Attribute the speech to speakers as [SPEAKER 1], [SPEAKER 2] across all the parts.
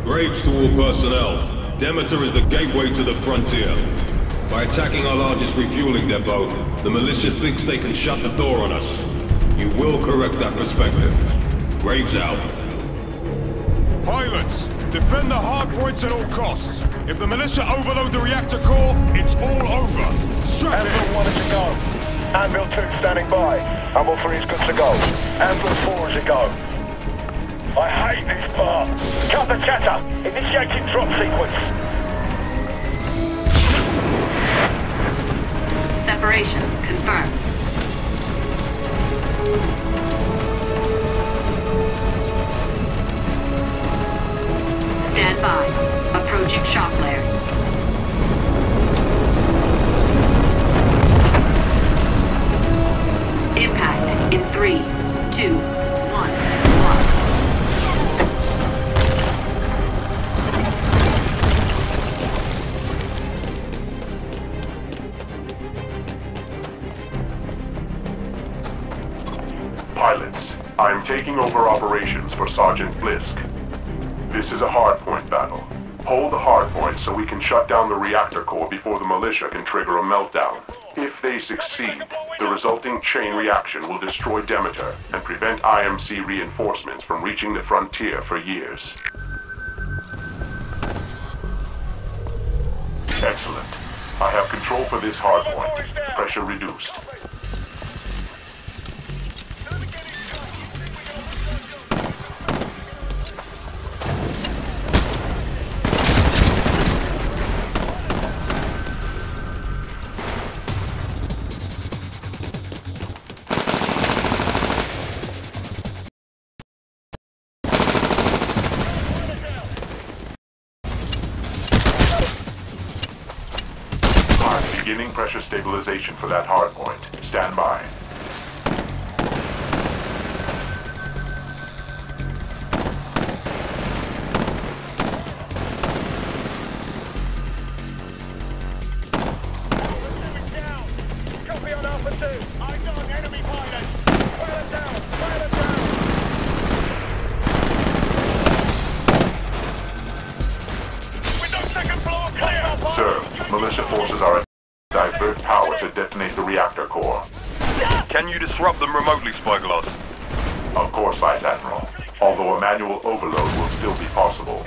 [SPEAKER 1] Graves to all personnel. Demeter is the gateway to the frontier. By attacking our largest refueling depot, the militia thinks they can shut the door on us. You will correct that perspective. Graves out.
[SPEAKER 2] Pilots, defend the hard points at all costs. If the militia overload the reactor core, it's all over. Strap in.
[SPEAKER 3] Anvil 1 is to go. Anvil 2 standing by. Anvil 3 is good to go. Anvil 4 is to go. I hate this part. Cut the chatter. Initiating drop sequence.
[SPEAKER 4] Separation confirmed. Stand by. Approaching shock layer. Impact in 3, 2, 1.
[SPEAKER 5] Pilots, I am taking over operations for Sergeant Blisk. This is a hardpoint battle. Hold the hardpoint so we can shut down the reactor core before the militia can trigger a meltdown. If they succeed, the resulting chain reaction will destroy Demeter and prevent IMC reinforcements from reaching the frontier for years. Excellent. I have control for this hardpoint. Pressure reduced. Beginning pressure stabilization for that hardpoint. Stand by.
[SPEAKER 3] Copy on Alpha 2. I got an enemy pilot. Pilot down. Pilot down. Window second floor clear.
[SPEAKER 5] Sir, militia forces are divert power to detonate the reactor core.
[SPEAKER 6] Can you disrupt them remotely, Spyglass?
[SPEAKER 5] Of course, Vice Admiral. Although a manual overload will still be possible.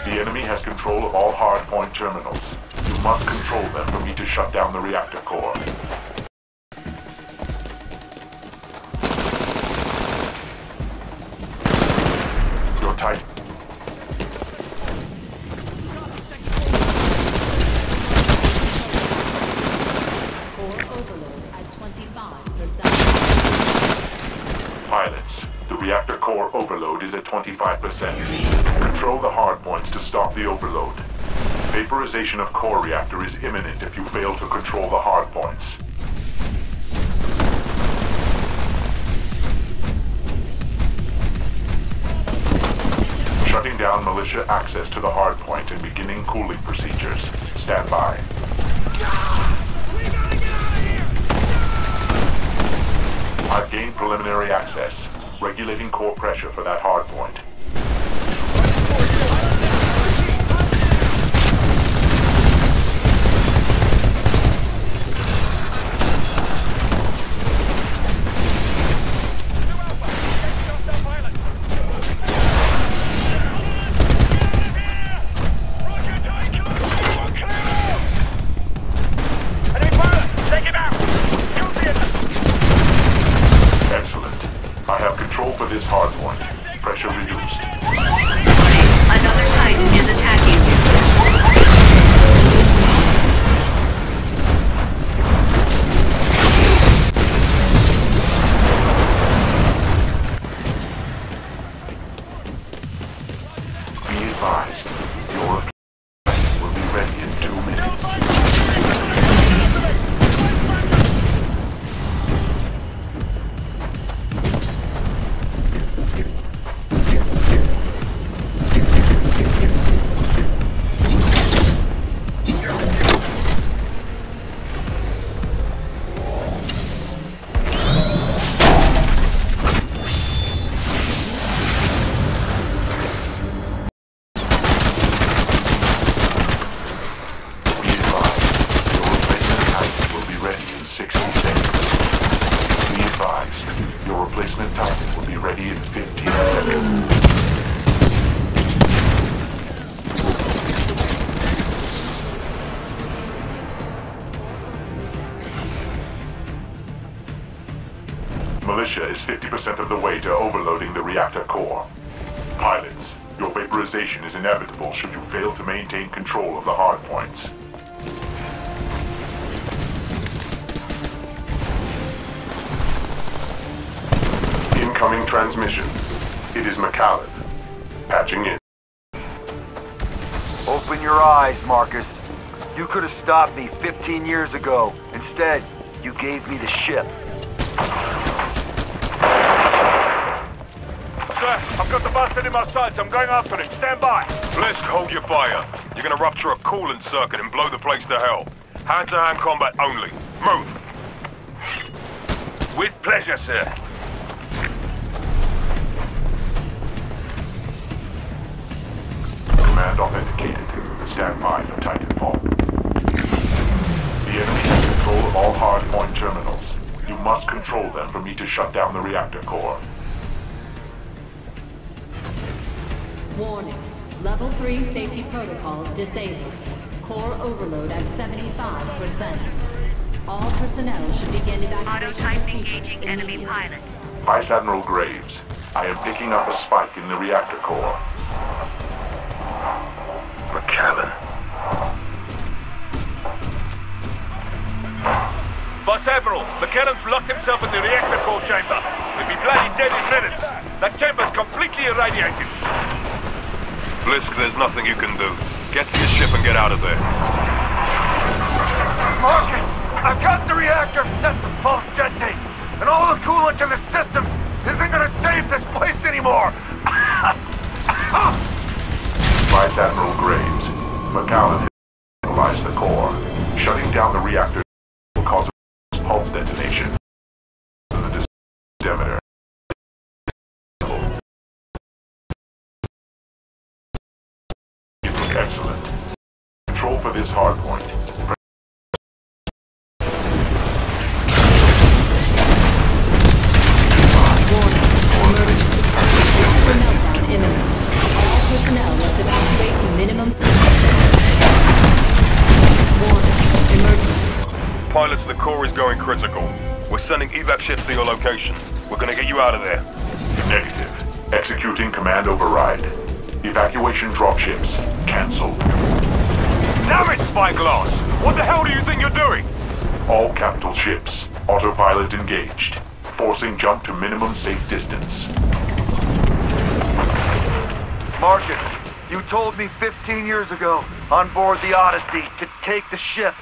[SPEAKER 5] The enemy has control of all hardpoint terminals. You must control them for me to shut down the reactor core. Tight.
[SPEAKER 4] Core overload at 25%.
[SPEAKER 5] Pilots, the reactor core overload is at 25%. Control the hardpoints to stop the overload. Vaporization of core reactor is imminent if you fail to control the hardpoints. Shutting down militia access to the hardpoint and beginning cooling procedures. Stand by. I've gained preliminary access, regulating core pressure for that hardpoint. Excellent. I have control for this hardpoint. Pressure reduced. 60 seconds. Be advised, your replacement Titan will be ready in 15 seconds. Militia is 50% of the way to overloading the reactor core. Pilots, your vaporization is inevitable should you fail to maintain control of the hardpoints. Incoming transmission. It is McAllen. Patching in.
[SPEAKER 7] Open your eyes, Marcus. You could have stopped me 15 years ago. Instead, you gave me the ship.
[SPEAKER 3] Sir, I've got the bastard in my sights. I'm going after him. Stand by.
[SPEAKER 6] Blisk, hold your fire. You're gonna rupture a coolant circuit and blow the place to hell. Hand-to-hand combat only. Move!
[SPEAKER 3] With pleasure, sir.
[SPEAKER 5] Command authenticated. Stand by for Titanfall. The enemy has control of all hardpoint terminals. You must control them for me to shut down the reactor core.
[SPEAKER 4] Warning. Level 3 safety protocols disabled. Core overload at 75%. All personnel should begin evacuation
[SPEAKER 8] Autotype
[SPEAKER 4] procedures
[SPEAKER 8] engaging enemy
[SPEAKER 4] immediately.
[SPEAKER 8] pilot.
[SPEAKER 5] Vice Admiral Graves, I am picking up a spike in the reactor core.
[SPEAKER 6] McAllen.
[SPEAKER 3] Vice Admiral, McAllen's locked himself in the reactor core chamber. He'll be bloody dead in minutes. That chamber's completely irradiated.
[SPEAKER 6] Blisk, there's nothing you can do. Get to your ship and get out of there.
[SPEAKER 7] Marcus! I've got the reactor set to pulse detonate, and all the coolant in the system isn't gonna save this place anymore!
[SPEAKER 5] Vice Admiral Graves, McAllen has stabilized the core. Shutting down the reactor will cause a pulse detonation. The Demeter. Excellent. Control for this hardpoint.
[SPEAKER 4] Meltdown imminent. All personnel must evacuate to minimum. Warning. Emergency.
[SPEAKER 6] Pilots, the core is going critical. We're sending evac ships to your location. We're gonna get you out of there.
[SPEAKER 5] Negative. Executing command override. Evacuation dropships cancelled.
[SPEAKER 3] Damn it, Spyglass! What the hell do you think you're doing?
[SPEAKER 5] All capital ships, autopilot engaged. Forcing jump to minimum safe distance.
[SPEAKER 7] Marcus, you told me 15 years ago, on board the Odyssey, to take the ship.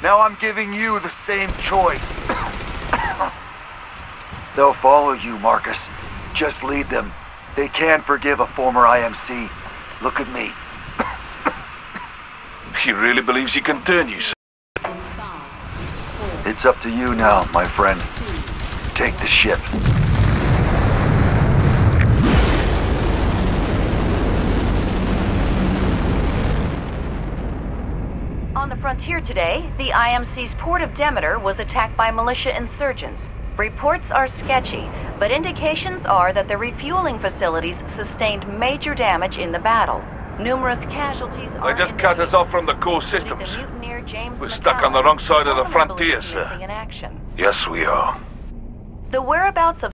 [SPEAKER 7] Now I'm giving you the same choice. They'll follow you, Marcus. Just lead them. They can forgive a former IMC. Look at me.
[SPEAKER 3] He really believes he can turn you, sir.
[SPEAKER 7] It's up to you now, my friend. Take the ship.
[SPEAKER 8] On the frontier today, the IMC's port of Demeter was attacked by militia insurgents. Reports are sketchy, but indications are that the refueling facilities sustained major damage in the battle. Numerous casualties are...
[SPEAKER 3] They just cut us off from the core systems. We're stuck on the wrong side of the frontier, sir.
[SPEAKER 8] In action.
[SPEAKER 3] Yes, we are.
[SPEAKER 8] The whereabouts of